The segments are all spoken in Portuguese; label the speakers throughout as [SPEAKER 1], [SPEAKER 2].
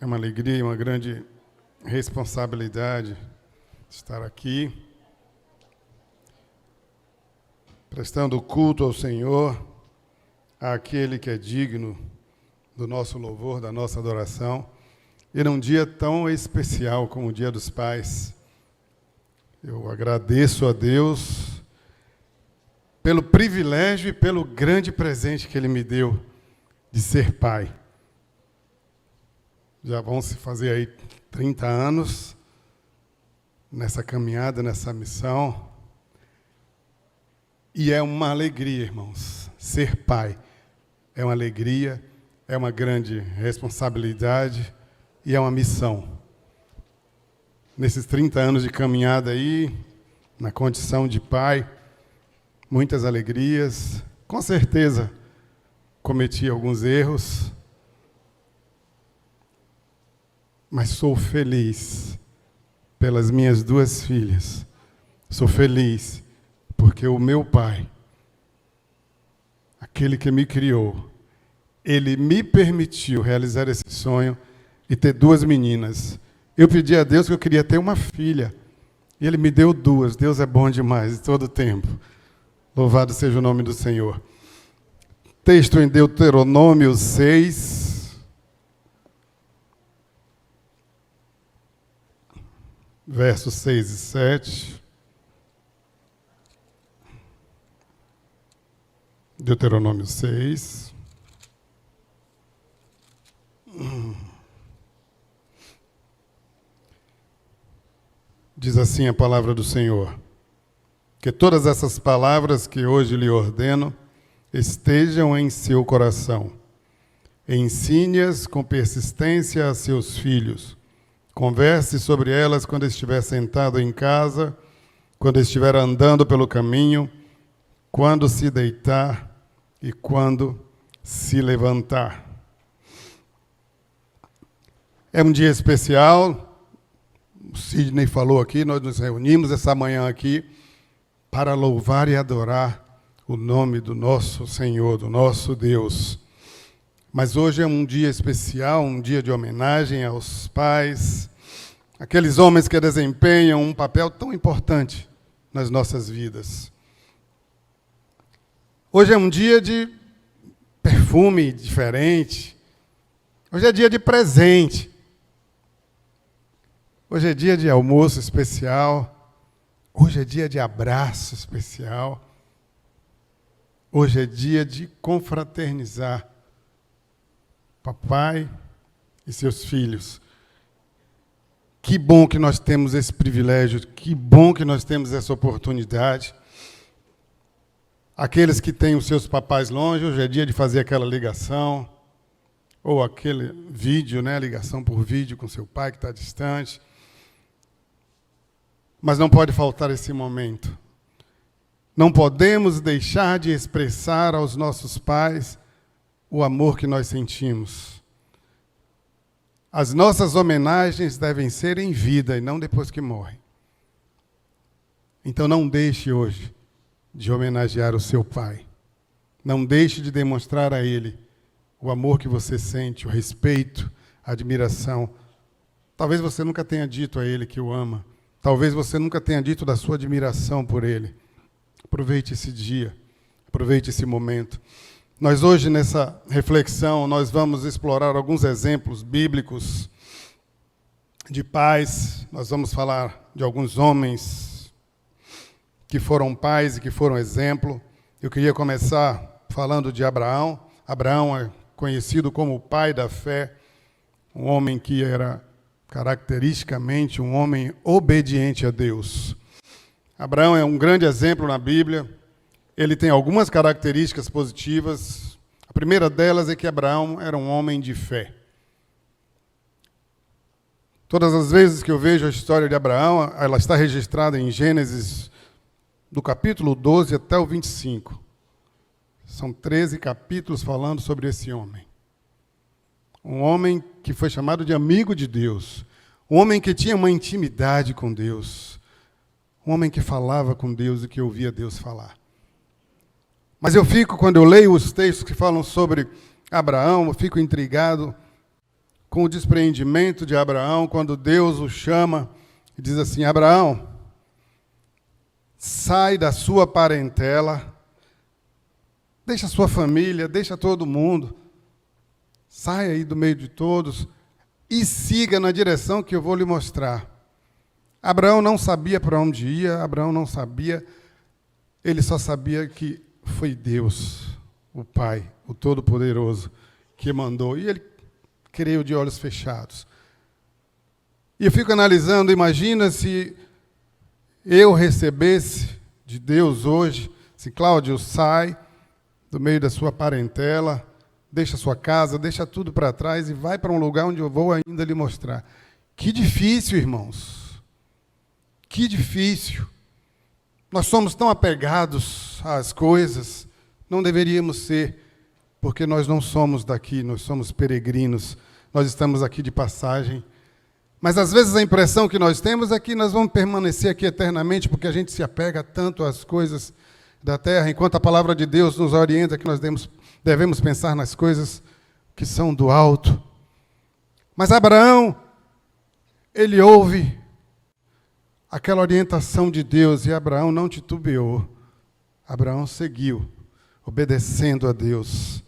[SPEAKER 1] É uma alegria e uma grande responsabilidade estar aqui, prestando culto ao Senhor, àquele que é digno do nosso louvor, da nossa adoração, e num dia tão especial como o Dia dos Pais. Eu agradeço a Deus pelo privilégio e pelo grande presente que Ele me deu de ser pai. Já vão se fazer aí 30 anos nessa caminhada, nessa missão. E é uma alegria, irmãos, ser pai. É uma alegria, é uma grande responsabilidade e é uma missão. Nesses 30 anos de caminhada aí, na condição de pai, muitas alegrias. Com certeza, cometi alguns erros, mas sou feliz pelas minhas duas filhas. Sou feliz porque o meu pai, aquele que me criou, ele me permitiu realizar esse sonho e ter duas meninas. Eu pedi a Deus que eu queria ter uma filha, e Ele me deu duas. Deus é bom demais, todo o tempo. Louvado seja o nome do Senhor. Texto em Deuteronômio 6, versos 6 e 7. Deuteronômio 6. Diz assim a palavra do Senhor: que todas essas palavras que hoje lhe ordeno estejam em seu coração. Ensine-as com persistência a seus filhos. Converse sobre elas quando estiver sentado em casa, quando estiver andando pelo caminho, quando se deitar e quando se levantar. É um dia especial. O Sidney falou aqui, nós nos reunimos essa manhã aqui para louvar e adorar o nome do nosso Senhor, do nosso Deus. Mas hoje é um dia especial, um dia de homenagem aos pais, aqueles homens que desempenham um papel tão importante nas nossas vidas. Hoje é um dia de perfume diferente. Hoje é dia de presente. Hoje é dia de almoço especial. Hoje é dia de abraço especial. Hoje é dia de confraternizar papai e seus filhos. Que bom que nós temos esse privilégio, que bom que nós temos essa oportunidade. Aqueles que têm os seus papais longe, hoje é dia de fazer aquela ligação, ou aquele vídeo, né, ligação por vídeo com seu pai que está distante. Mas não pode faltar esse momento. Não podemos deixar de expressar aos nossos pais o amor que nós sentimos. As nossas homenagens devem ser em vida e não depois que morrem. Então não deixe hoje de homenagear o seu pai. Não deixe de demonstrar a ele o amor que você sente, o respeito, a admiração. Talvez você nunca tenha dito a ele que o ama. Talvez você nunca tenha dito da sua admiração por ele. Aproveite esse dia, aproveite esse momento. Nós hoje, nessa reflexão, nós vamos explorar alguns exemplos bíblicos de pais. Nós vamos falar de alguns homens que foram pais e que foram exemplo. Eu queria começar falando de Abraão. Abraão é conhecido como o pai da fé, um homem que era caracteristicamente um homem obediente a Deus. Abraão é um grande exemplo na Bíblia. Ele tem algumas características positivas. A primeira delas é que Abraão era um homem de fé. Todas as vezes que eu vejo a história de Abraão, ela está registrada em Gênesis, do capítulo 12 até o 25. São 13 capítulos falando sobre esse homem. Um homem que foi chamado de amigo de Deus. Um homem que tinha uma intimidade com Deus. Um homem que falava com Deus e que ouvia Deus falar. Mas quando eu leio os textos que falam sobre Abraão, eu fico intrigado com o despreendimento de Abraão, quando Deus o chama e diz assim: Abraão, sai da sua parentela, deixa a sua família, deixa todo mundo, sai aí do meio de todos e siga na direção que eu vou lhe mostrar. Abraão não sabia para onde ia, Abraão não sabia, ele só sabia que foi Deus, o Pai, o Todo-Poderoso, que mandou, e ele creu de olhos fechados. E eu fico analisando, imagina se eu recebesse de Deus hoje, se Cláudio sai do meio da sua parentela, deixa sua casa, deixa tudo para trás e vai para um lugar onde eu vou ainda lhe mostrar. Que difícil, irmãos. Que difícil. Nós somos tão apegados às coisas, não deveríamos ser, porque nós não somos daqui, nós somos peregrinos, nós estamos aqui de passagem. Mas às vezes a impressão que nós temos é que nós vamos permanecer aqui eternamente, porque a gente se apega tanto às coisas da terra, enquanto a palavra de Deus nos orienta que nós devemos pensar nas coisas que são do alto. Mas Abraão, ele ouve aquela orientação de Deus, e Abraão não titubeou. Abraão seguiu, obedecendo a Deus.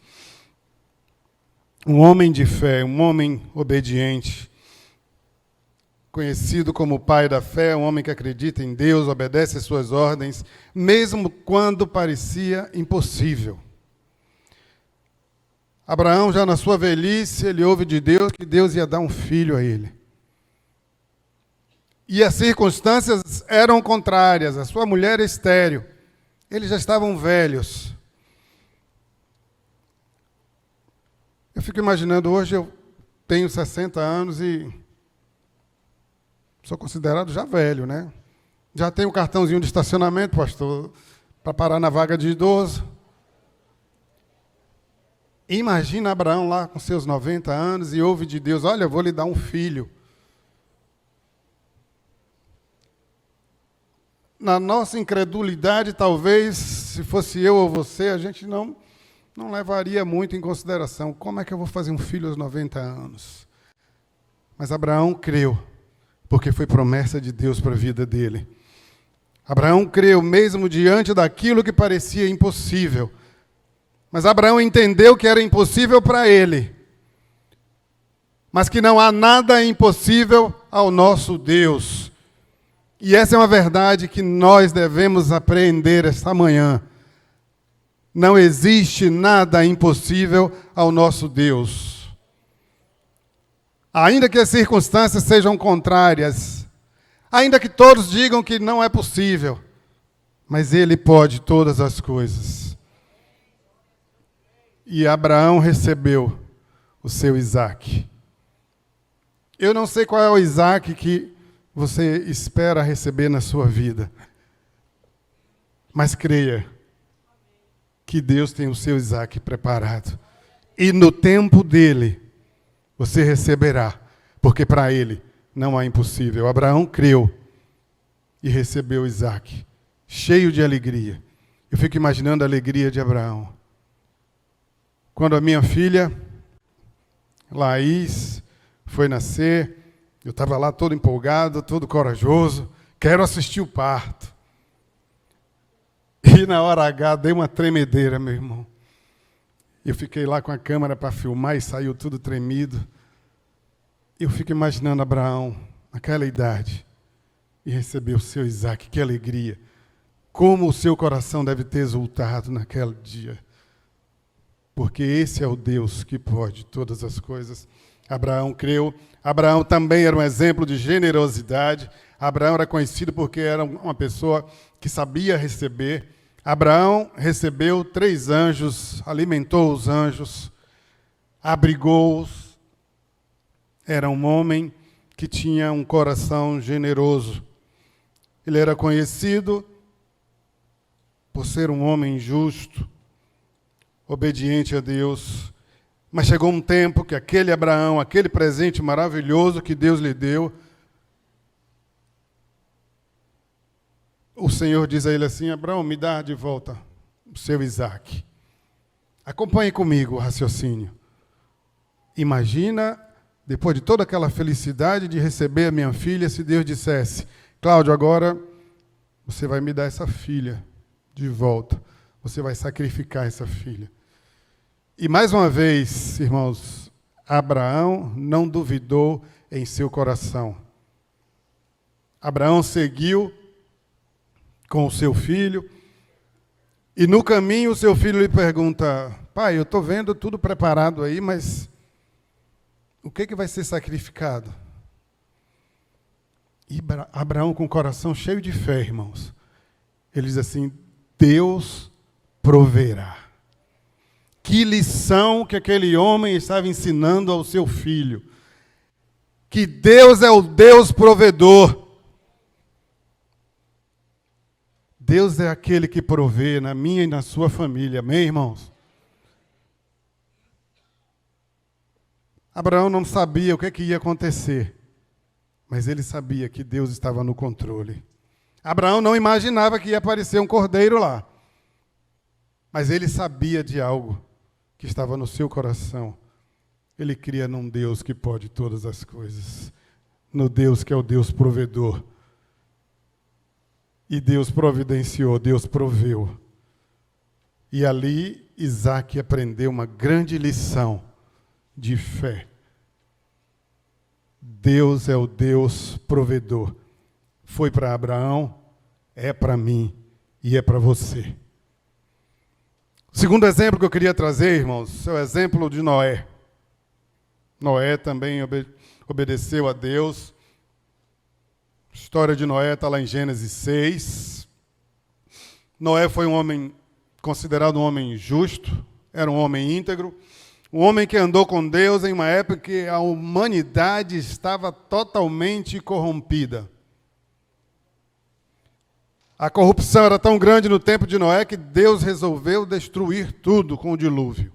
[SPEAKER 1] Um homem de fé, um homem obediente, conhecido como pai da fé, um homem que acredita em Deus, obedece às suas ordens, mesmo quando parecia impossível. Abraão, já na sua velhice, ele ouve de Deus que Deus ia dar um filho a ele. E as circunstâncias eram contrárias. A sua mulher é estéril. Eles já estavam velhos. Eu fico imaginando, hoje eu tenho 60 anos e sou considerado já velho, né? Já tenho um cartãozinho de estacionamento, pastor, para parar na vaga de idoso. Imagina Abraão lá com seus 90 anos e ouve de Deus: olha, eu vou lhe dar um filho. Na nossa incredulidade, talvez, se fosse eu ou você, a gente não levaria muito em consideração. Como é que eu vou fazer um filho aos 90 anos? Mas Abraão creu, porque foi promessa de Deus para a vida dele. Abraão creu mesmo diante daquilo que parecia impossível. Mas Abraão entendeu que era impossível para ele, mas que não há nada impossível ao nosso Deus. E essa é uma verdade que nós devemos apreender esta manhã. Não existe nada impossível ao nosso Deus. Ainda que as circunstâncias sejam contrárias, ainda que todos digam que não é possível, mas Ele pode todas as coisas. E Abraão recebeu o seu Isaque. Eu não sei qual é o Isaque que você espera receber na sua vida, mas creia que Deus tem o seu Isaque preparado. E no tempo dele, você receberá, porque para ele não há impossível. Abraão creu e recebeu Isaque, cheio de alegria. Eu fico imaginando a alegria de Abraão. Quando a minha filha, Laís, foi nascer, eu estava lá todo empolgado, todo corajoso, quero assistir o parto. E na hora H dei uma tremedeira, meu irmão. Eu fiquei lá com a câmera para filmar e saiu tudo tremido. Eu fico imaginando Abraão, naquela idade, e recebeu o seu Isaque, que alegria. Como o seu coração deve ter exultado naquele dia. Porque esse é o Deus que pode todas as coisas. Abraão creu. Abraão também era um exemplo de generosidade. Abraão era conhecido porque era uma pessoa que sabia receber. Abraão recebeu 3 anjos, alimentou os anjos, abrigou-os. Era um homem que tinha um coração generoso. Ele era conhecido por ser um homem justo, obediente a Deus. Mas chegou um tempo que aquele Abraão, aquele presente maravilhoso que Deus lhe deu, o Senhor diz a ele assim: Abraão, me dá de volta o seu Isaque. Acompanhe comigo o raciocínio. Imagina depois de toda aquela felicidade de receber a minha filha, se Deus dissesse: Cláudio, agora você vai me dar essa filha de volta. Você vai sacrificar essa filha. E mais uma vez, irmãos, Abraão não duvidou em seu coração. Abraão seguiu com o seu filho, e no caminho o seu filho lhe pergunta: pai, eu estou vendo tudo preparado aí, mas o que vai ser sacrificado? E Abraão, com o coração cheio de fé, irmãos, ele diz assim: Deus proverá. Que lição que aquele homem estava ensinando ao seu filho. Que Deus é o Deus provedor. Deus é aquele que provê na minha e na sua família. Amém, irmãos? Abraão não sabia o que ia acontecer, mas ele sabia que Deus estava no controle. Abraão não imaginava que ia aparecer um cordeiro lá, mas ele sabia de algo que estava no seu coração. Ele cria num Deus que pode todas as coisas, no Deus que é o Deus provedor. E Deus providenciou, Deus proveu. E ali Isaac aprendeu uma grande lição de fé. Deus é o Deus provedor. Foi para Abraão, é para mim e é para você. O segundo exemplo que eu queria trazer, irmãos, é o exemplo de Noé. Noé também obedeceu a Deus. A história de Noé está lá em Gênesis 6. Noé foi um homem considerado um homem justo, era um homem íntegro, um homem que andou com Deus em uma época que a humanidade estava totalmente corrompida. A corrupção era tão grande no tempo de Noé que Deus resolveu destruir tudo com o dilúvio.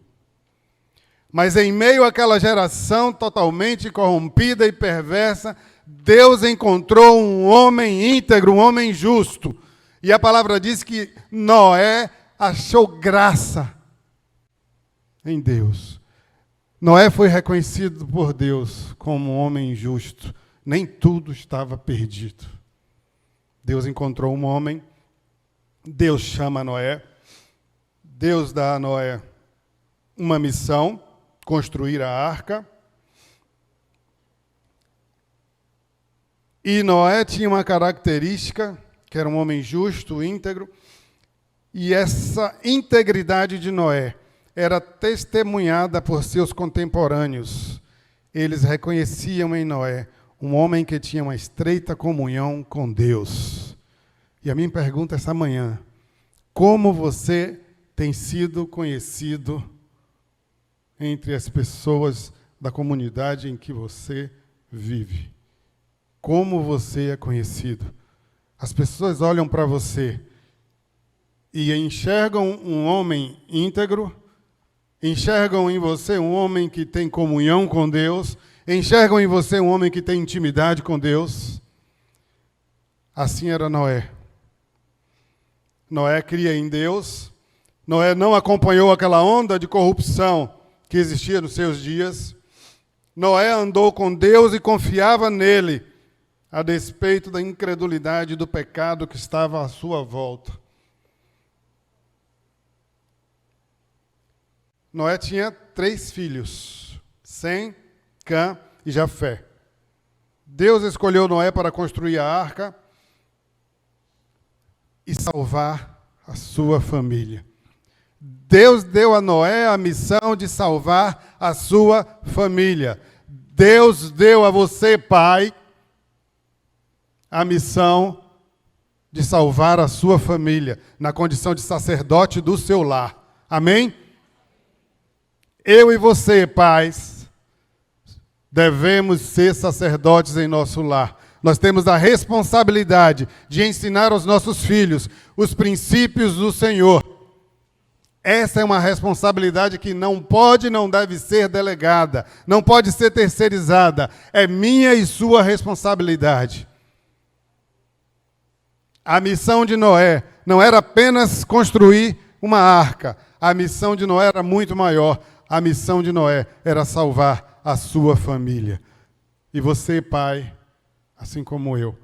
[SPEAKER 1] Mas em meio àquela geração totalmente corrompida e perversa, Deus encontrou um homem íntegro, um homem justo. E a palavra diz que Noé achou graça em Deus. Noé foi reconhecido por Deus como um homem justo. Nem tudo estava perdido. Deus encontrou um homem, Deus chama Noé, Deus dá a Noé uma missão, construir a arca. E Noé tinha uma característica, que era um homem justo, íntegro, e essa integridade de Noé era testemunhada por seus contemporâneos. Eles reconheciam em Noé um homem que tinha uma estreita comunhão com Deus. E a minha pergunta essa manhã: como você tem sido conhecido entre as pessoas da comunidade em que você vive? Como você é conhecido? As pessoas olham para você e enxergam um homem íntegro, enxergam em você um homem que tem comunhão com Deus, enxergam em você um homem que tem intimidade com Deus. Assim era Noé. Noé cria em Deus. Noé não acompanhou aquela onda de corrupção que existia nos seus dias. Noé andou com Deus e confiava nele, a despeito da incredulidade e do pecado que estava à sua volta. Noé tinha 3 filhos, Sem, Cã e Jafé. Deus escolheu Noé para construir a arca e salvar a sua família. Deus deu a Noé a missão de salvar a sua família. Deus deu a você, pai, a missão de salvar a sua família, na condição de sacerdote do seu lar. Amém? Eu e você, pais, devemos ser sacerdotes em nosso lar. Nós temos a responsabilidade de ensinar aos nossos filhos os princípios do Senhor. Essa é uma responsabilidade que não pode e não deve ser delegada, não pode ser terceirizada. É minha e sua responsabilidade. A missão de Noé não era apenas construir uma arca. A missão de Noé era muito maior. A missão de Noé era salvar a sua família. E você, pai, assim como eu,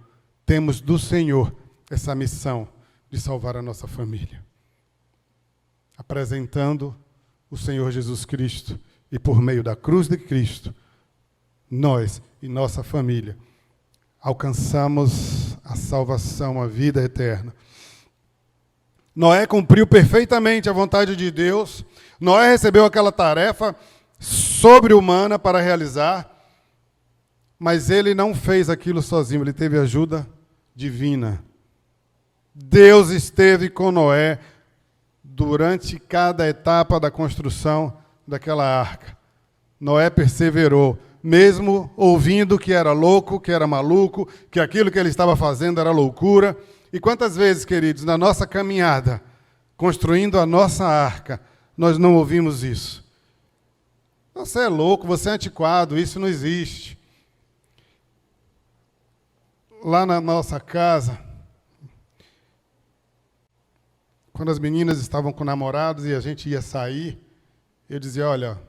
[SPEAKER 1] temos do Senhor essa missão de salvar a nossa família. Apresentando o Senhor Jesus Cristo e por meio da cruz de Cristo, nós e nossa família alcançamos a salvação, a vida eterna. Noé cumpriu perfeitamente a vontade de Deus. Noé recebeu aquela tarefa sobre-humana para realizar, mas ele não fez aquilo sozinho, ele teve ajuda divina. Deus esteve com Noé durante cada etapa da construção daquela arca. Noé perseverou, mesmo ouvindo que era louco, que era maluco, que aquilo que ele estava fazendo era loucura. E quantas vezes, queridos, na nossa caminhada, construindo a nossa arca, nós não ouvimos isso? Você é louco, você é antiquado, isso não existe. Lá na nossa casa, quando as meninas estavam com namorados e a gente ia sair, eu dizia, olha,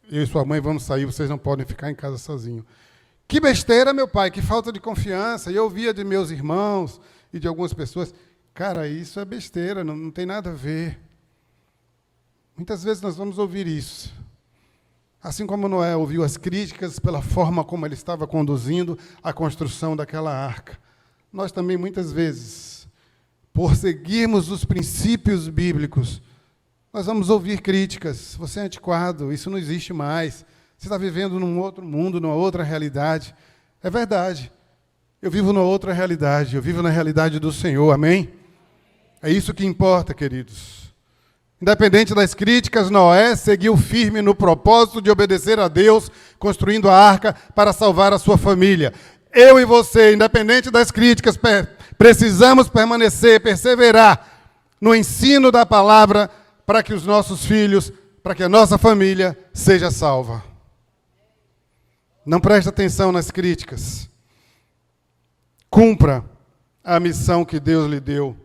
[SPEAKER 1] eu e sua mãe vamos sair, vocês não podem ficar em casa sozinhos. Que besteira, meu pai, que falta de confiança. E eu ouvia de meus irmãos e de algumas pessoas, cara, isso é besteira, não tem nada a ver. Muitas vezes nós vamos ouvir isso. Assim como Noé ouviu as críticas pela forma como ele estava conduzindo a construção daquela arca, nós também muitas vezes, por seguirmos os princípios bíblicos, nós vamos ouvir críticas. Você é antiquado, isso não existe mais. Você está vivendo num outro mundo, numa outra realidade. É verdade. Eu vivo numa outra realidade. Eu vivo na realidade do Senhor. Amém? É isso que importa, queridos. Independente das críticas, Noé seguiu firme no propósito de obedecer a Deus, construindo a arca para salvar a sua família. Eu e você, independente das críticas, precisamos permanecer, perseverar no ensino da palavra para que os nossos filhos, para que a nossa família seja salva. Não preste atenção nas críticas. Cumpra a missão que Deus lhe deu.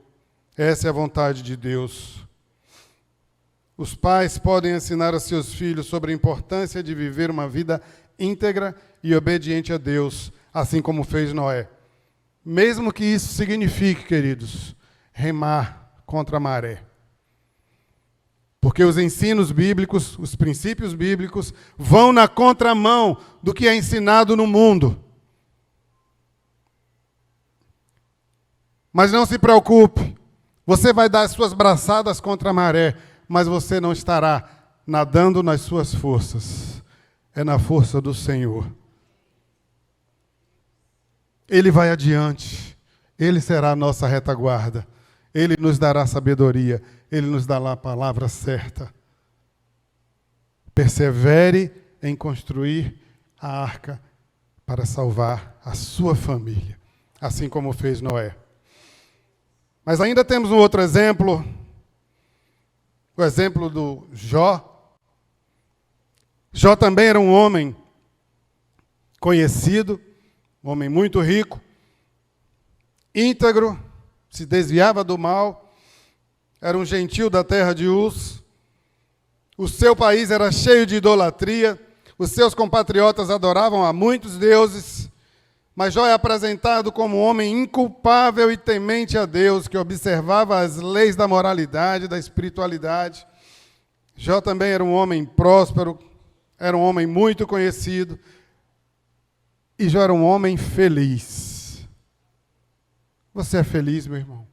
[SPEAKER 1] Essa é a vontade de Deus. Os pais podem ensinar a seus filhos sobre a importância de viver uma vida íntegra e obediente a Deus, assim como fez Noé. Mesmo que isso signifique, queridos, remar contra a maré. Porque os ensinos bíblicos, os princípios bíblicos, vão na contramão do que é ensinado no mundo. Mas não se preocupe, você vai dar as suas braçadas contra a maré, mas você não estará nadando nas suas forças. É na força do Senhor. Ele vai adiante. Ele será a nossa retaguarda. Ele nos dará sabedoria. Ele nos dará a palavra certa. Persevere em construir a arca para salvar a sua família, assim como fez Noé. Mas ainda temos um outro exemplo, o exemplo do Jó. Jó também era um homem conhecido, um homem muito rico, íntegro, se desviava do mal, era um gentil da terra de Uz. O seu país era cheio de idolatria, os seus compatriotas adoravam a muitos deuses, mas Jó é apresentado como um homem inculpável e temente a Deus, que observava as leis da moralidade, da espiritualidade. Jó também era um homem próspero, era um homem muito conhecido, e Jó era um homem feliz. Você é feliz, meu irmão?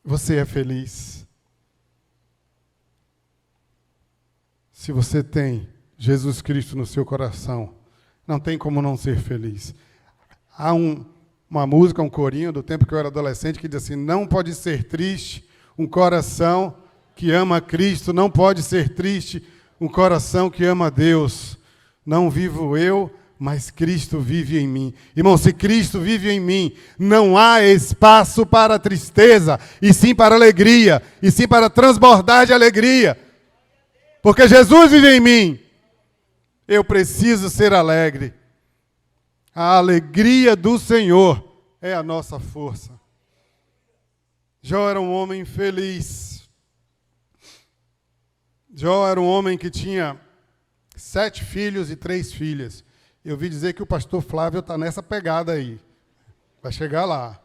[SPEAKER 1] Você é feliz? Se você tem Jesus Cristo no seu coração, não tem como não ser feliz. Há uma música, um corinho do tempo que eu era adolescente que diz assim, não pode ser triste um coração que ama Cristo, não pode ser triste um coração que ama Deus. Não vivo eu, mas Cristo vive em mim. Irmão, se Cristo vive em mim, não há espaço para tristeza, e sim para alegria, e sim para transbordar de alegria. Porque Jesus vive em mim. Eu preciso ser alegre. A alegria do Senhor é a nossa força. Jó era um homem feliz. Jó era um homem que tinha 7 filhos e 3 filhas. Eu ouvi dizer que o pastor Flávio está nessa pegada aí. Vai chegar lá.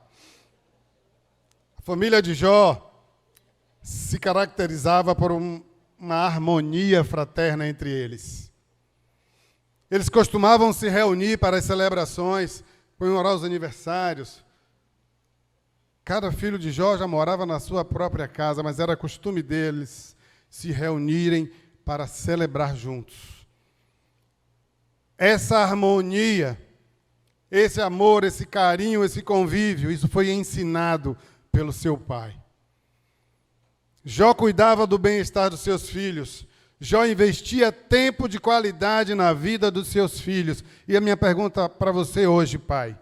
[SPEAKER 1] A família de Jó se caracterizava por uma harmonia fraterna entre eles. Eles costumavam se reunir para as celebrações, comemorar os aniversários. Cada filho de Jó já morava na sua própria casa, mas era costume deles se reunirem para celebrar juntos. Essa harmonia, esse amor, esse carinho, esse convívio, isso foi ensinado pelo seu pai. Jó cuidava do bem-estar dos seus filhos. Jó investia tempo de qualidade na vida dos seus filhos. E a minha pergunta para você hoje, pai: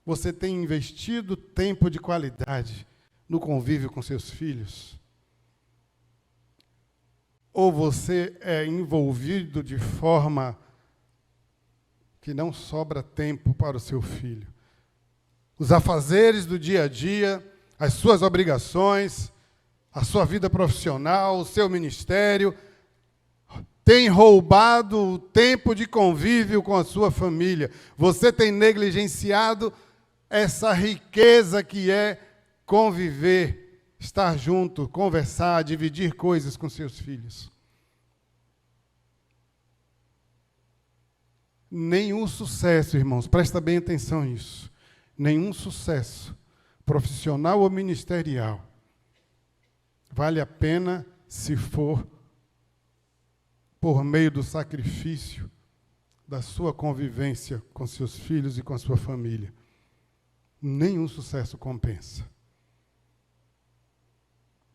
[SPEAKER 1] você tem investido tempo de qualidade no convívio com seus filhos? Ou você é envolvido de forma que não sobra tempo para o seu filho? Os afazeres do dia a dia, as suas obrigações, a sua vida profissional, o seu ministério, tem roubado o tempo de convívio com a sua família. Você tem negligenciado essa riqueza que é conviver, estar junto, conversar, dividir coisas com seus filhos. Nenhum sucesso, irmãos, presta bem atenção nisso. Nenhum sucesso, profissional ou ministerial, vale a pena se for por meio do sacrifício da sua convivência com seus filhos e com a sua família. Nenhum sucesso compensa.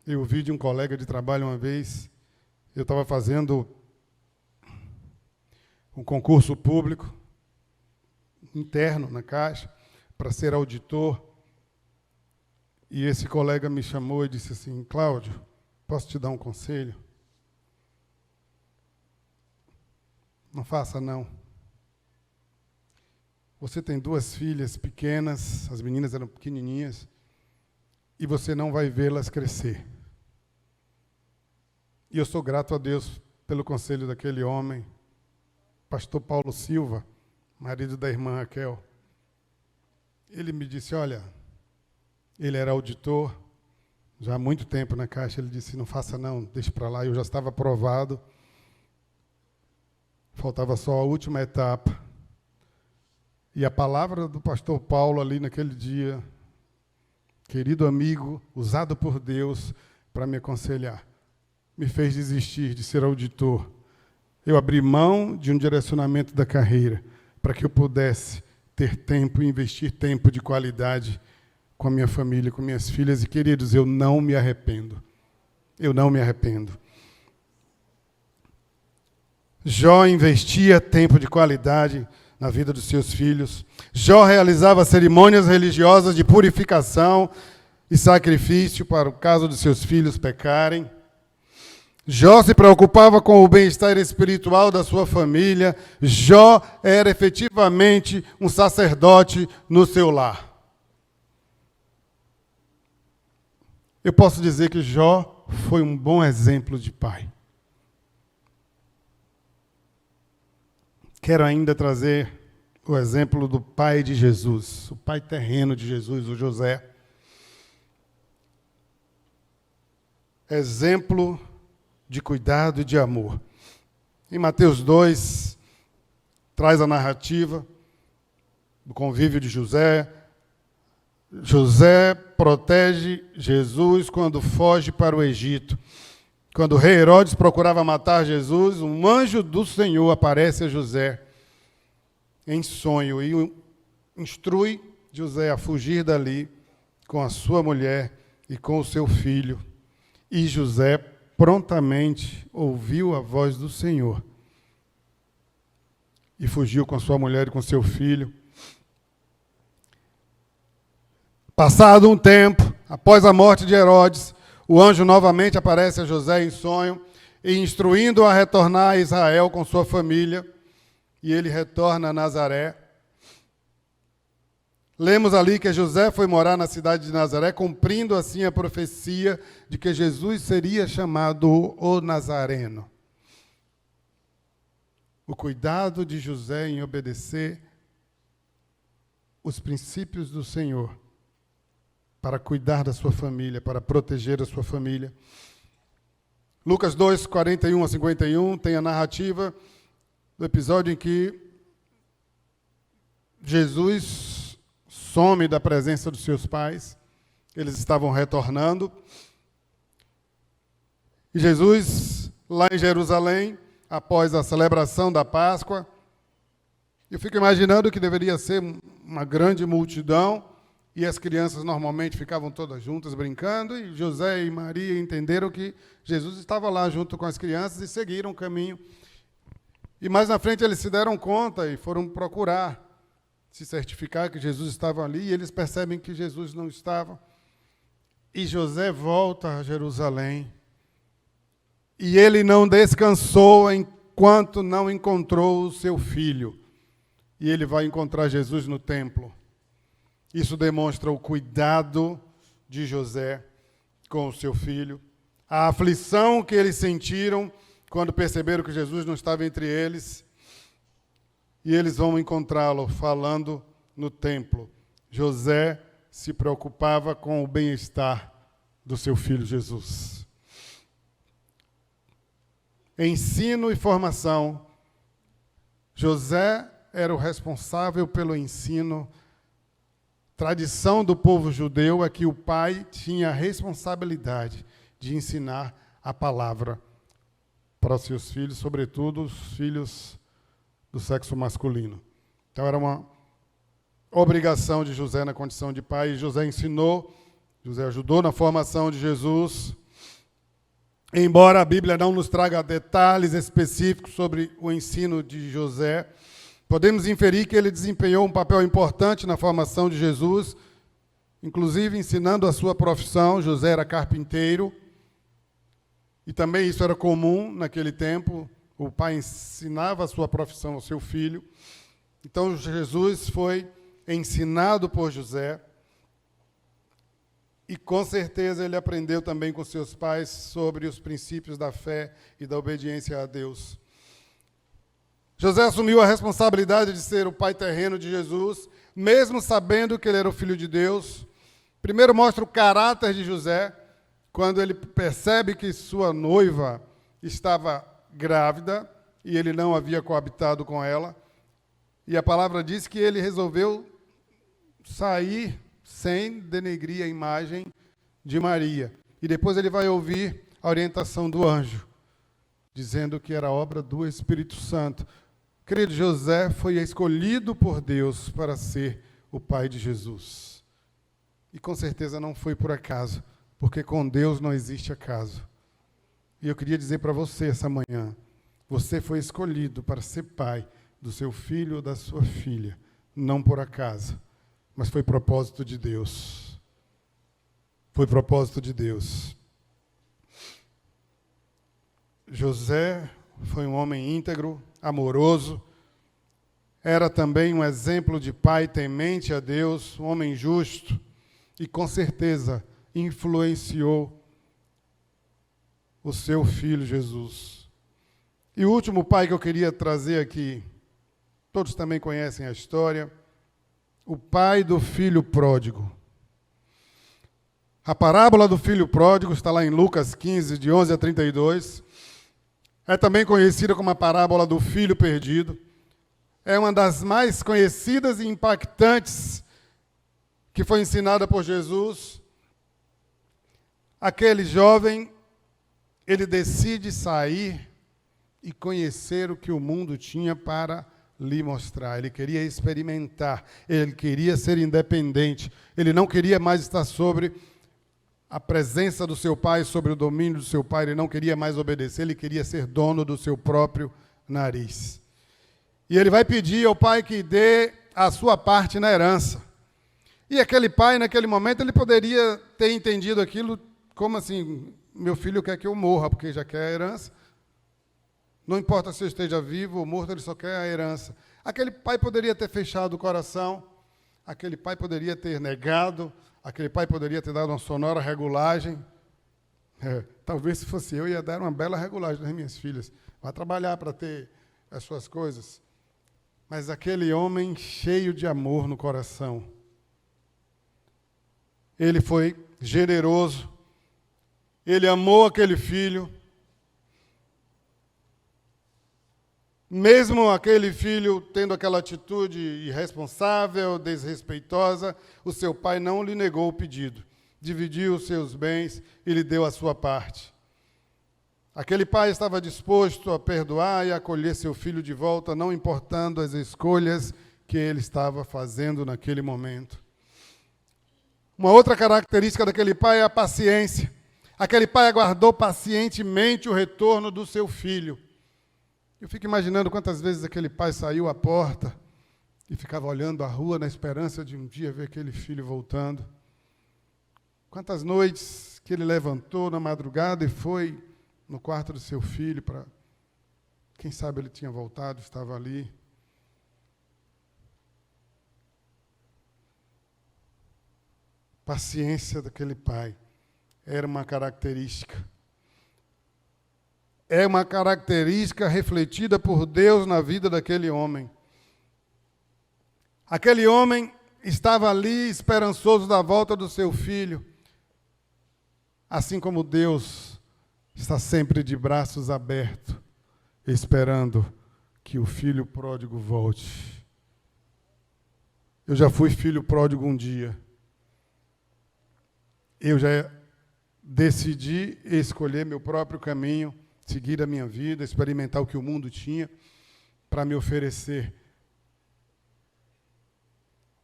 [SPEAKER 1] Eu ouvi de um colega de trabalho uma vez, eu estava fazendo um concurso público interno na Caixa para ser auditor. E esse colega me chamou e disse assim: Cláudio, posso te dar um conselho? Não faça, não. Você tem 2 filhas pequenas, as meninas eram pequenininhas, e você não vai vê-las crescer. E eu sou grato a Deus pelo conselho daquele homem, pastor Paulo Silva, marido da irmã Raquel. Ele me disse: olha, ele era auditor, já há muito tempo na Caixa. Ele disse: não faça não, deixe para lá. Eu já estava aprovado, faltava só a última etapa. E a palavra do pastor Paulo ali naquele dia, querido amigo, usado por Deus para me aconselhar, me fez desistir de ser auditor. Eu abri mão de um direcionamento da carreira para que eu pudesse ter tempo e investir tempo de qualidade com a minha família, com minhas filhas. E, queridos, eu não me arrependo. Eu não me arrependo. Jó investia tempo de qualidade na vida dos seus filhos. Jó realizava cerimônias religiosas de purificação e sacrifício para o caso de seus filhos pecarem. Jó se preocupava com o bem-estar espiritual da sua família. Jó era efetivamente um sacerdote no seu lar. Eu posso dizer que Jó foi um bom exemplo de pai. Quero ainda trazer o exemplo do pai de Jesus, o pai terreno de Jesus, o José. Exemplo de cuidado e de amor. Em Mateus 2, traz a narrativa do convívio de José. José protege Jesus quando foge para o Egito. Quando o rei Herodes procurava matar Jesus, um anjo do Senhor aparece a José em sonho e instrui José a fugir dali com a sua mulher e com o seu filho. E José prontamente ouviu a voz do Senhor e fugiu com sua mulher e com seu filho. Passado um tempo, após a morte de Herodes, o anjo novamente aparece a José em sonho e instruindo-o a retornar a Israel com sua família, e ele retorna a Nazaré. Lemos ali que José foi morar na cidade de Nazaré, cumprindo assim a profecia de que Jesus seria chamado o Nazareno. o cuidado de José em obedecer os princípios do Senhor para cuidar da sua família, para proteger a sua família. Lucas 2, 41 a 51, tem a narrativa do episódio em que Jesus some da presença dos seus pais. Eles estavam retornando. E Jesus, lá em Jerusalém, após a celebração da Páscoa, eu fico imaginando que deveria ser uma grande multidão, e as crianças normalmente ficavam todas juntas brincando, e José e Maria entenderam que Jesus estava lá junto com as crianças e seguiram o caminho. E mais na frente eles se deram conta e foram procurar se certificar que Jesus estava ali, e eles percebem que Jesus não estava. E José volta a Jerusalém, e ele não descansou enquanto não encontrou o seu filho. E ele vai encontrar Jesus no templo. Isso demonstra o cuidado de José com o seu filho, a aflição que eles sentiram quando perceberam que Jesus não estava entre eles, e eles vão encontrá-lo falando no templo. José se preocupava com o bem-estar do seu filho Jesus. Ensino e formação. José era o responsável pelo ensino. Tradição do povo judeu é que o pai tinha a responsabilidade de ensinar a palavra para os seus filhos, sobretudo os filhos do sexo masculino. Então era uma obrigação de José na condição de pai, e José ensinou, José ajudou na formação de Jesus. Embora a Bíblia não nos traga detalhes específicos sobre o ensino de José, podemos inferir que ele desempenhou um papel importante na formação de Jesus, inclusive ensinando a sua profissão. José era carpinteiro, e também isso era comum naquele tempo. O pai ensinava a sua profissão ao seu filho. Então Jesus foi ensinado por José, e com certeza ele aprendeu também com seus pais sobre os princípios da fé e da obediência a Deus. José assumiu a responsabilidade de ser o pai terreno de Jesus, mesmo sabendo que ele era o filho de Deus. Primeiro mostra o caráter de José, quando ele percebe que sua noiva estava grávida e ele não havia coabitado com ela. E a palavra diz que ele resolveu sair sem denegrir a imagem de Maria. E depois ele vai ouvir a orientação do anjo, dizendo que era obra do Espírito Santo. Querido, José foi escolhido por Deus para ser o pai de Jesus. E com certeza não foi por acaso, porque com Deus não existe acaso. E eu queria dizer para você essa manhã, você foi escolhido para ser pai do seu filho ou da sua filha, não por acaso, mas foi propósito de Deus. Foi propósito de Deus. José foi um homem íntegro, amoroso, era também um exemplo de pai temente a Deus, um homem justo, e com certeza influenciou o seu filho Jesus. E o último pai que eu queria trazer aqui, todos também conhecem a história, o pai do filho pródigo. A parábola do filho pródigo está lá em Lucas 15, de 11 a 32. É também conhecida como a parábola do filho perdido. É uma das mais conhecidas e impactantes que foi ensinada por Jesus. Aquele jovem, ele decide sair e conhecer o que o mundo tinha para lhe mostrar. Ele queria experimentar, ele queria ser independente, ele não queria mais estar sobre a presença do seu pai, sobre o domínio do seu pai, ele não queria mais obedecer, ele queria ser dono do seu próprio nariz. E ele vai pedir ao pai que dê a sua parte na herança. E aquele pai, naquele momento, ele poderia ter entendido aquilo como assim, meu filho quer que eu morra, porque já quer a herança. Não importa se eu esteja vivo ou morto, ele só quer a herança. Aquele pai poderia ter fechado o coração, aquele pai poderia ter negado, aquele pai poderia ter dado uma sonora regulagem. Talvez se fosse eu, ia dar uma bela regulagem das minhas filhas. Vai trabalhar para ter as suas coisas, mas aquele homem cheio de amor no coração. Ele foi generoso, ele amou aquele filho, mesmo aquele filho tendo aquela atitude irresponsável, desrespeitosa, o seu pai não lhe negou o pedido, dividiu os seus bens e lhe deu a sua parte. Aquele pai estava disposto a perdoar e a acolher seu filho de volta, não importando as escolhas que ele estava fazendo naquele momento. Uma outra característica daquele pai é a paciência. Aquele pai aguardou pacientemente o retorno do seu filho. Eu fico imaginando quantas vezes aquele pai saiu à porta e ficava olhando a rua na esperança de um dia ver aquele filho voltando. Quantas noites que ele levantou na madrugada e foi no quarto do seu filho para... Quem sabe ele tinha voltado, estava ali. Paciência daquele pai era uma característica. É uma característica refletida por Deus na vida daquele homem. Aquele homem estava ali esperançoso da volta do seu filho, assim como Deus está sempre de braços abertos, esperando que o filho pródigo volte. Eu já fui filho pródigo um dia. Eu já decidi escolher meu próprio caminho, seguir a minha vida, experimentar o que o mundo tinha para me oferecer.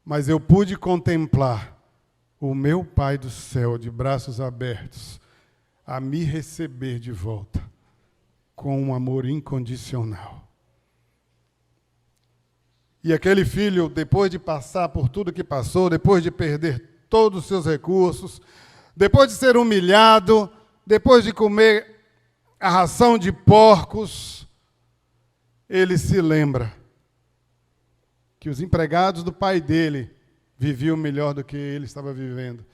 [SPEAKER 1] Mas eu pude contemplar o meu Pai do céu de braços abertos a me receber de volta com um amor incondicional. E aquele filho, depois de passar por tudo que passou, depois de perder todos os seus recursos, depois de ser humilhado, depois de comer a ração de porcos, ele se lembra que os empregados do pai dele viviam melhor do que ele estava vivendo.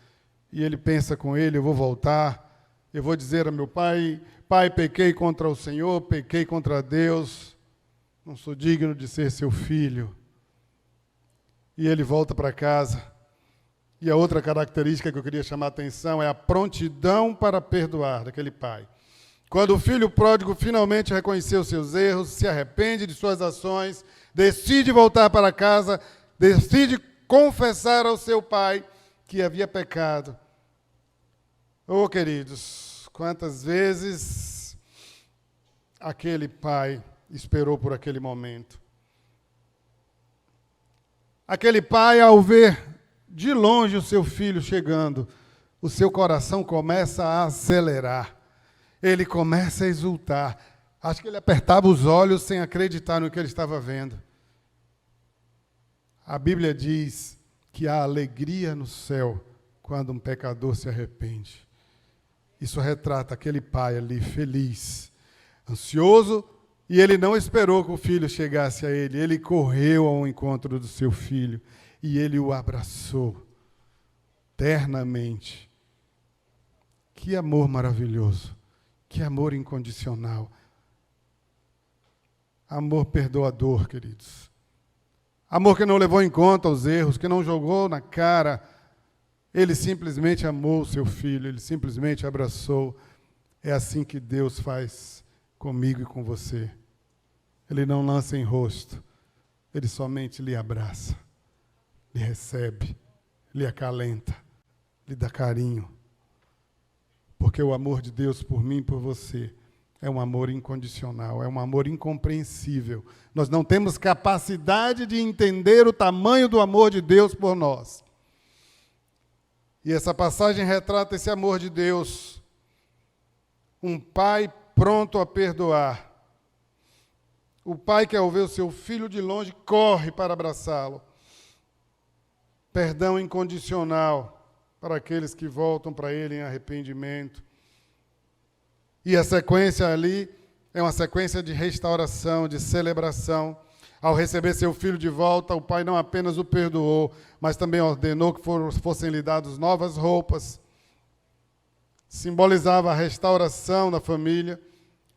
[SPEAKER 1] E ele pensa com ele, eu vou voltar, eu vou dizer a meu pai, pai, pequei contra o Senhor, pequei contra Deus, não sou digno de ser seu filho. E ele volta para casa. E a outra característica que eu queria chamar a atenção é a prontidão para perdoar daquele pai. Quando o filho pródigo finalmente reconheceu seus erros, se arrepende de suas ações, decide voltar para casa, decide confessar ao seu pai que havia pecado. Oh, queridos, quantas vezes aquele pai esperou por aquele momento. Aquele pai, ao ver de longe o seu filho chegando, o seu coração começa a acelerar. Ele começa a exultar. Acho que ele apertava os olhos sem acreditar no que ele estava vendo. A Bíblia diz que há alegria no céu quando um pecador se arrepende. Isso retrata aquele pai ali feliz, ansioso, e ele não esperou que o filho chegasse a ele. Ele correu ao encontro do seu filho e ele o abraçou ternamente. Que amor maravilhoso! Que amor incondicional. Amor perdoador, queridos. Amor que não levou em conta os erros, que não jogou na cara. Ele simplesmente amou o seu filho, ele simplesmente abraçou. É assim que Deus faz comigo e com você. Ele não lança em rosto, ele somente lhe abraça, lhe recebe, lhe acalenta, lhe dá carinho. Porque o amor de Deus por mim e por você é um amor incondicional, é um amor incompreensível. Nós não temos capacidade de entender o tamanho do amor de Deus por nós. E essa passagem retrata esse amor de Deus. Um pai pronto a perdoar. O pai que, ao ver o seu filho de longe, corre para abraçá-lo. Perdão incondicional para aqueles que voltam para ele em arrependimento. E a sequência ali é uma sequência de restauração, de celebração. Ao receber seu filho de volta, o pai não apenas o perdoou, mas também ordenou que fossem lhe dadas novas roupas. Simbolizava a restauração da família.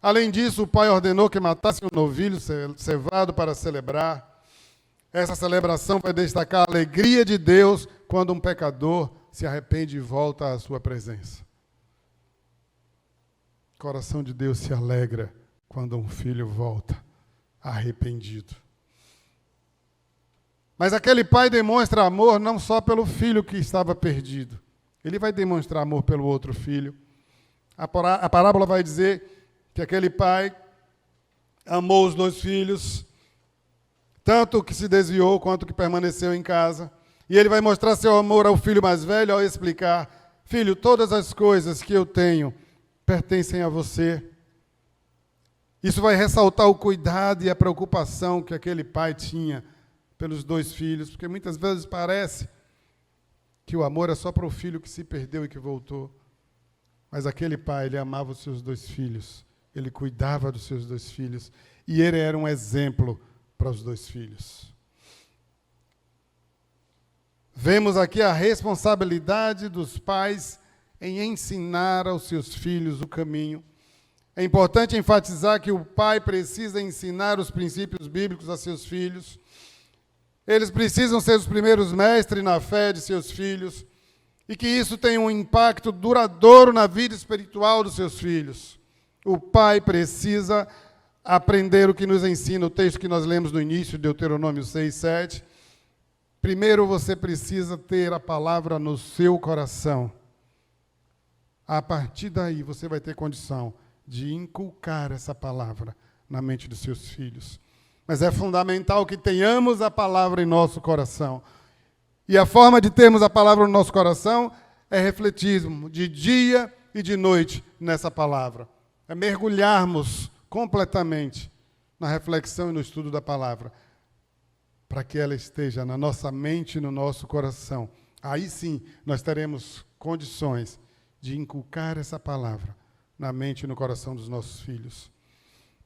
[SPEAKER 1] Além disso, o pai ordenou que matasse um novilho cevado para celebrar. Essa celebração vai destacar a alegria de Deus quando um pecador se arrepende e volta à sua presença. O coração de Deus se alegra quando um filho volta arrependido. Mas aquele pai demonstra amor não só pelo filho que estava perdido. Ele vai demonstrar amor pelo outro filho. A parábola vai dizer que aquele pai amou os dois filhos, tanto o que se desviou quanto o que permaneceu em casa. E ele vai mostrar seu amor ao filho mais velho ao explicar: filho, todas as coisas que eu tenho pertencem a você. Isso vai ressaltar o cuidado e a preocupação que aquele pai tinha pelos dois filhos, porque muitas vezes parece que o amor é só para o filho que se perdeu e que voltou. Mas aquele pai, ele amava os seus dois filhos, ele cuidava dos seus dois filhos, e ele era um exemplo para os dois filhos. Vemos aqui a responsabilidade dos pais em ensinar aos seus filhos o caminho. É importante enfatizar que o pai precisa ensinar os princípios bíblicos a seus filhos. Eles precisam ser os primeiros mestres na fé de seus filhos e que isso tenha um impacto duradouro na vida espiritual dos seus filhos. O pai precisa aprender o que nos ensina o texto que nós lemos no início, Deuteronômio 6, 7. Primeiro você precisa ter a palavra no seu coração. A partir daí você vai ter condição de inculcar essa palavra na mente dos seus filhos. Mas é fundamental que tenhamos a palavra em nosso coração. E a forma de termos a palavra no nosso coração é refletirmos de dia e de noite nessa palavra. É mergulharmos completamente na reflexão e no estudo da palavra, para que ela esteja na nossa mente e no nosso coração. Aí sim nós teremos condições de inculcar essa palavra na mente e no coração dos nossos filhos.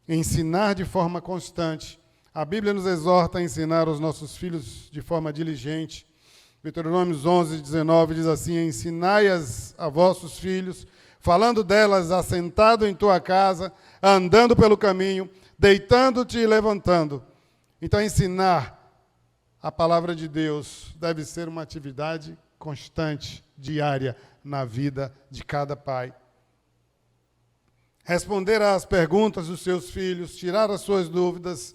[SPEAKER 1] Ensinar de forma constante. A Bíblia nos exorta a ensinar os nossos filhos de forma diligente. Deuteronômio 11, 19 diz assim: ensinai-as a vossos filhos, falando delas assentado em tua casa, andando pelo caminho, deitando-te e levantando. Então, ensinar a palavra de Deus deve ser uma atividade constante, diária, na vida de cada pai. Responder às perguntas dos seus filhos, tirar as suas dúvidas.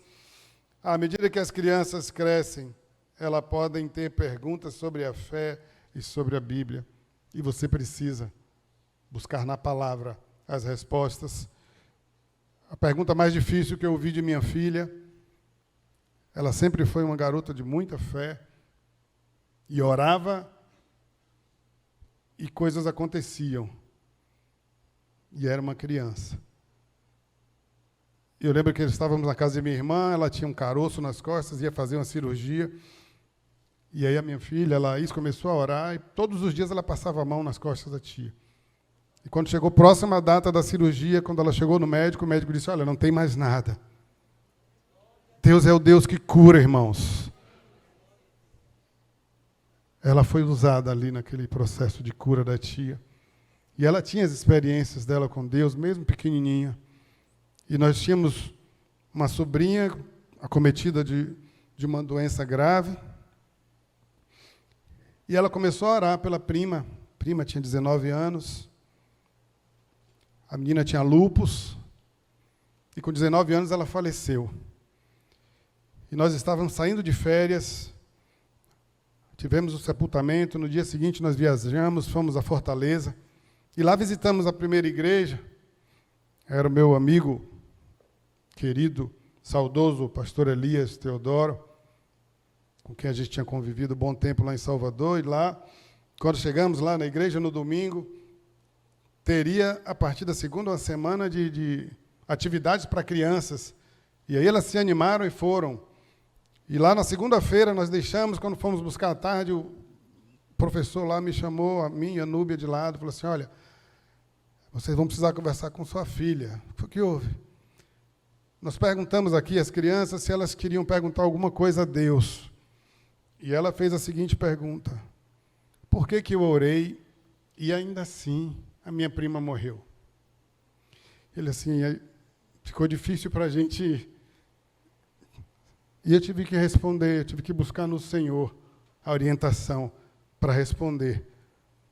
[SPEAKER 1] À medida que as crianças crescem, elas podem ter perguntas sobre a fé e sobre a Bíblia. E você precisa buscar na palavra as respostas. A pergunta mais difícil que eu ouvi de minha filha, ela sempre foi uma garota de muita fé, e orava, e coisas aconteciam. E era uma criança. Eu lembro que estávamos na casa de minha irmã, ela tinha um caroço nas costas, ia fazer uma cirurgia. E aí a minha filha, Laís, começou a orar, e todos os dias ela passava a mão nas costas da tia. E quando chegou próxima data da cirurgia, quando ela chegou no médico, o médico disse: olha, não tem mais nada. Deus é o Deus que cura, irmãos. Ela foi usada ali naquele processo de cura da tia. E ela tinha as experiências dela com Deus, mesmo pequenininha. E nós tínhamos uma sobrinha acometida de uma doença grave. E ela começou a orar pela prima. A prima tinha 19 anos. A menina tinha lúpus. E com 19 anos ela faleceu. E nós estávamos saindo de férias. Tivemos o sepultamento. No dia seguinte nós viajamos, fomos a Fortaleza. E lá visitamos a primeira igreja. Era o meu amigo querido, saudoso, pastor Elias Teodoro, com quem a gente tinha convivido um bom tempo lá em Salvador. E lá, quando chegamos lá na igreja no domingo, teria, a partir da segunda, uma semana de atividades para crianças. E aí elas se animaram e foram. E lá na segunda-feira nós deixamos, quando fomos buscar à tarde, o professor lá me chamou, a mim e a Núbia de lado, falou assim: olha, vocês vão precisar conversar com sua filha. O que houve? Nós perguntamos aqui às crianças se elas queriam perguntar alguma coisa a Deus. E ela fez a seguinte pergunta: por que eu orei e ainda assim a minha prima morreu? Ele assim, ficou difícil para a gente. E eu tive que responder, eu tive que buscar no Senhor a orientação para responder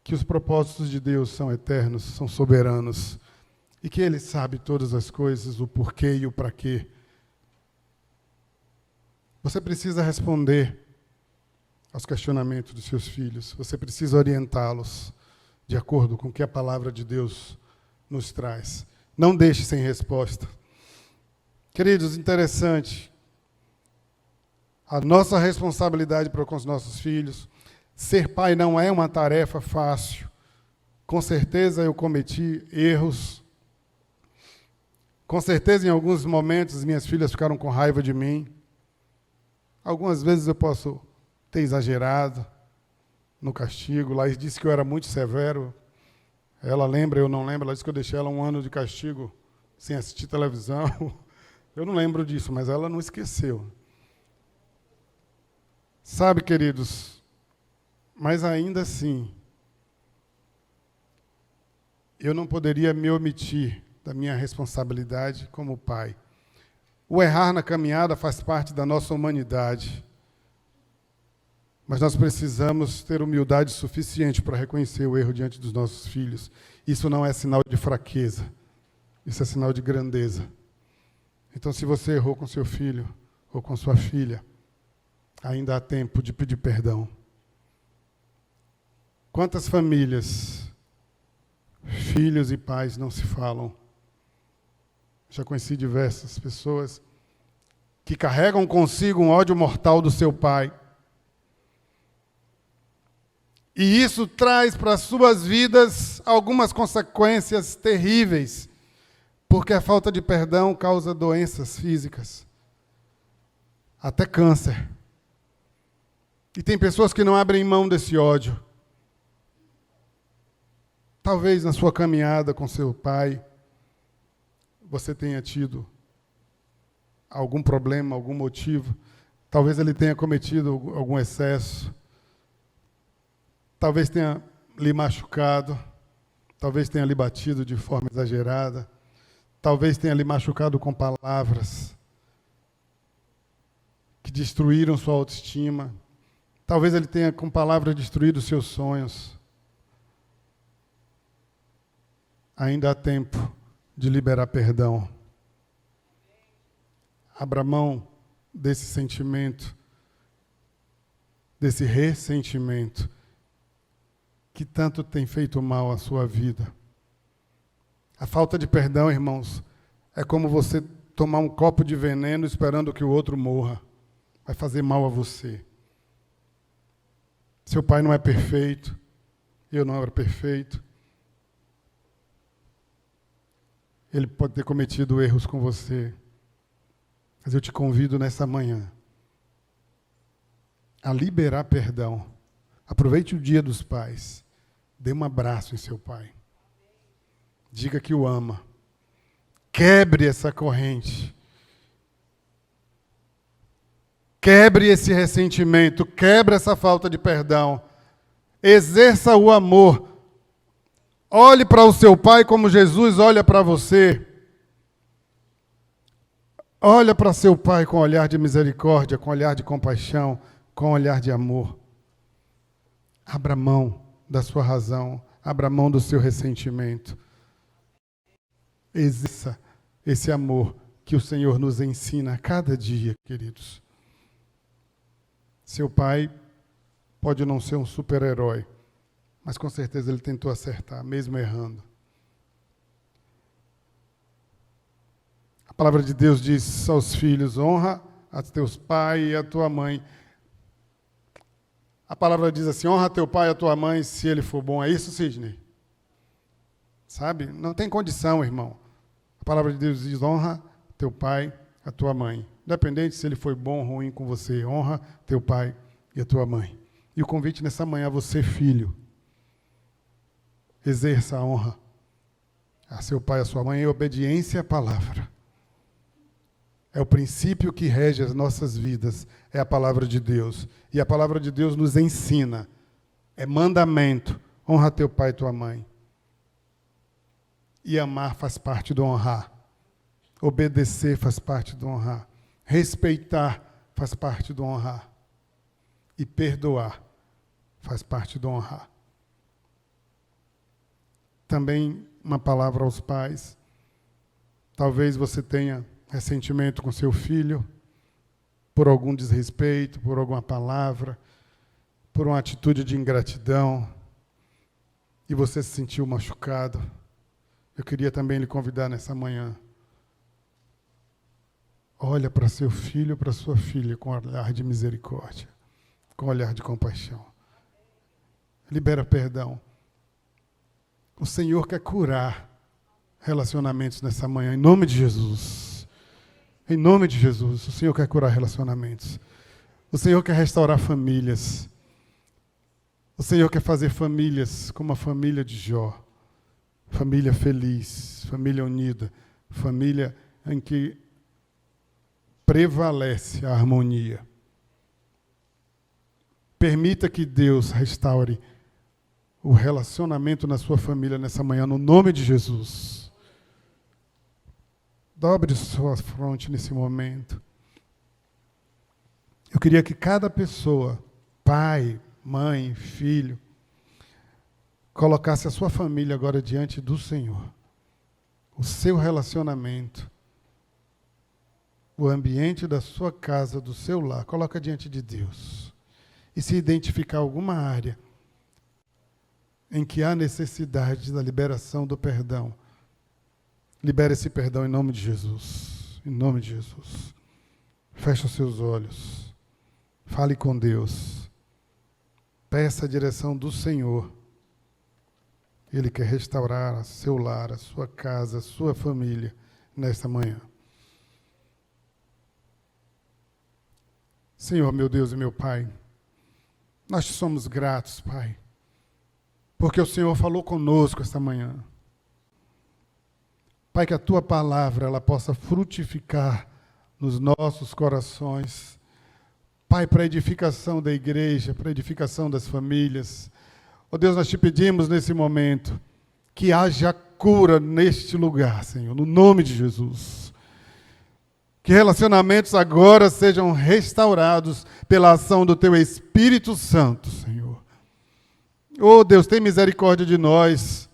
[SPEAKER 1] que os propósitos de Deus são eternos, são soberanos, e que Ele sabe todas as coisas, o porquê e o para quê. Você precisa responder aos questionamentos dos seus filhos, você precisa orientá-los de acordo com o que a palavra de Deus nos traz. Não deixe sem resposta. Queridos, interessante, a nossa responsabilidade para com os nossos filhos. Ser pai não é uma tarefa fácil. Com certeza eu cometi erros. Com certeza em alguns momentos minhas filhas ficaram com raiva de mim. Algumas vezes eu posso ter exagerado no castigo. Laís disse que eu era muito severo. Ela lembra, eu não lembro. Ela disse que eu deixei ela 1 ano de castigo sem assistir televisão. Eu não lembro disso, mas ela não esqueceu. Sabe, queridos, mas ainda assim, eu não poderia me omitir da minha responsabilidade como pai. O errar na caminhada faz parte da nossa humanidade. Mas nós precisamos ter humildade suficiente para reconhecer o erro diante dos nossos filhos. Isso não é sinal de fraqueza, isso é sinal de grandeza. Então, se você errou com seu filho ou com sua filha, ainda há tempo de pedir perdão. Quantas famílias, filhos e pais não se falam? Já conheci diversas pessoas que carregam consigo um ódio mortal do seu pai. E isso traz para as suas vidas algumas consequências terríveis, porque a falta de perdão causa doenças físicas, até câncer. E tem pessoas que não abrem mão desse ódio. Talvez na sua caminhada com seu pai, você tenha tido algum problema, algum motivo. Talvez ele tenha cometido algum excesso. Talvez tenha lhe machucado. Talvez tenha lhe batido de forma exagerada. Talvez tenha lhe machucado com palavras que destruíram sua autoestima. Talvez ele tenha, com palavras, destruído os seus sonhos. Ainda há tempo de liberar perdão. Abra mão desse sentimento, desse ressentimento, que tanto tem feito mal à sua vida. A falta de perdão, irmãos, é como você tomar um copo de veneno esperando que o outro morra. Vai fazer mal a você. Seu pai não é perfeito, eu não era perfeito. Ele pode ter cometido erros com você, mas eu te convido nessa manhã a liberar perdão. Aproveite o Dia dos Pais, dê um abraço em seu pai. Diga que o ama. Quebre essa corrente. Quebre esse ressentimento, quebre essa falta de perdão. Exerça o amor. Olhe para o seu pai como Jesus olha para você. Olha para seu pai com olhar de misericórdia, com olhar de compaixão, com olhar de amor. Abra mão da sua razão, abra mão do seu ressentimento. Exerça esse amor que o Senhor nos ensina a cada dia, queridos. Seu pai pode não ser um super-herói, mas com certeza ele tentou acertar, mesmo errando. A palavra de Deus diz aos filhos: honra a teus pais e a tua mãe. A palavra diz assim: honra teu pai e a tua mãe se ele for bom. É isso, Sidney? Sabe? Não tem condição, irmão. A palavra de Deus diz: honra teu pai e a tua mãe. Independente se ele foi bom ou ruim com você, honra teu pai e a tua mãe. E o convite nessa manhã a você, filho, exerça a honra a seu pai e a sua mãe em obediência à palavra. É o princípio que rege as nossas vidas, é a palavra de Deus. E a palavra de Deus nos ensina, é mandamento, honra teu pai e tua mãe. E amar faz parte do honrar. Obedecer faz parte do honrar. Respeitar faz parte do honrar. E perdoar faz parte do honrar. Também uma palavra aos pais. Talvez você tenha ressentimento com seu filho por algum desrespeito, por alguma palavra, por uma atitude de ingratidão, e você se sentiu machucado. Eu queria também lhe convidar nessa manhã. Olha para seu filho, para sua filha com olhar de misericórdia, com olhar de compaixão. Libera perdão. O Senhor quer curar relacionamentos nessa manhã, em nome de Jesus. Em nome de Jesus, o Senhor quer curar relacionamentos. O Senhor quer restaurar famílias. O Senhor quer fazer famílias como a família de Jó. Família feliz, família unida, família em que prevalece a harmonia. Permita que Deus restaure o relacionamento na sua família nessa manhã, no nome de Jesus. Dobre sua fronte nesse momento. Eu queria que cada pessoa, pai, mãe, filho, colocasse a sua família agora diante do Senhor. O seu relacionamento, o ambiente da sua casa, do seu lar, coloca diante de Deus. E se identificar alguma área em que há necessidade da liberação do perdão, libere esse perdão em nome de Jesus. Em nome de Jesus. Feche os seus olhos. Fale com Deus. Peça a direção do Senhor. Ele quer restaurar seu lar, a sua casa, a sua família nesta manhã. Senhor, meu Deus e meu Pai, nós te somos gratos, Pai, porque o Senhor falou conosco esta manhã. Pai, que a Tua palavra ela possa frutificar nos nossos corações. Pai, para a edificação da igreja, para a edificação das famílias. Ó Deus, nós te pedimos nesse momento que haja cura neste lugar, Senhor, no nome de Jesus. Que relacionamentos agora sejam restaurados pela ação do Teu Espírito Santo, Senhor. Oh Deus, tem misericórdia de nós,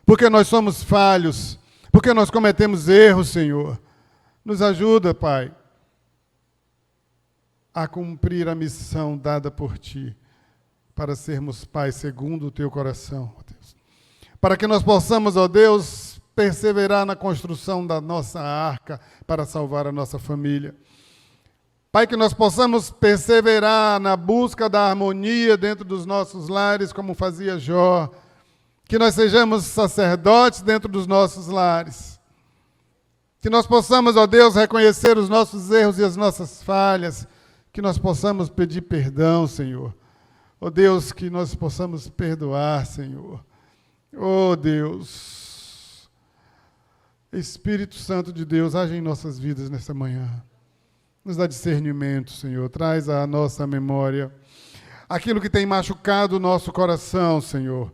[SPEAKER 1] porque nós somos falhos, porque nós cometemos erros, Senhor. Nos ajuda, Pai, a cumprir a missão dada por Ti, para sermos pais segundo o Teu coração, ó Deus. Para que nós possamos, ó Deus, perseverar na construção da nossa arca para salvar a nossa família. Pai, que nós possamos perseverar na busca da harmonia dentro dos nossos lares, como fazia Jó. Que nós sejamos sacerdotes dentro dos nossos lares. Que nós possamos, ó Deus, reconhecer os nossos erros e as nossas falhas. Que nós possamos pedir perdão, Senhor. Ó Deus, que nós possamos perdoar, Senhor. Ó Deus. Espírito Santo de Deus, age em nossas vidas nesta manhã. Nos dá discernimento, Senhor. Traz à nossa memória aquilo que tem machucado o nosso coração, Senhor.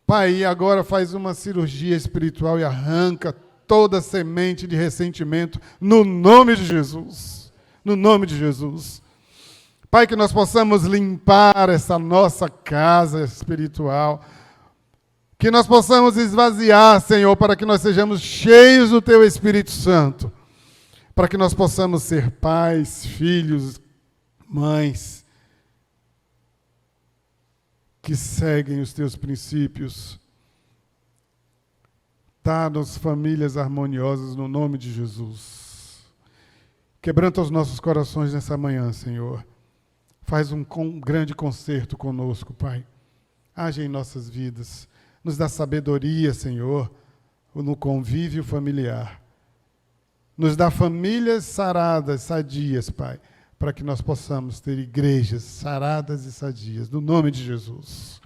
[SPEAKER 1] Pai, e agora faz uma cirurgia espiritual e arranca toda semente de ressentimento no nome de Jesus. No nome de Jesus. Pai, que nós possamos limpar essa nossa casa espiritual. Que nós possamos esvaziar, Senhor, para que nós sejamos cheios do Teu Espírito Santo. Para que nós possamos ser pais, filhos, mães, que seguem os Teus princípios. Dá-nos famílias harmoniosas no nome de Jesus. Quebranta os nossos corações nessa manhã, Senhor. Faz um grande concerto conosco, Pai. Age em nossas vidas. Nos dá sabedoria, Senhor, no convívio familiar. Nos dá famílias saradas, sadias, Pai, para que nós possamos ter igrejas saradas e sadias, no nome de Jesus.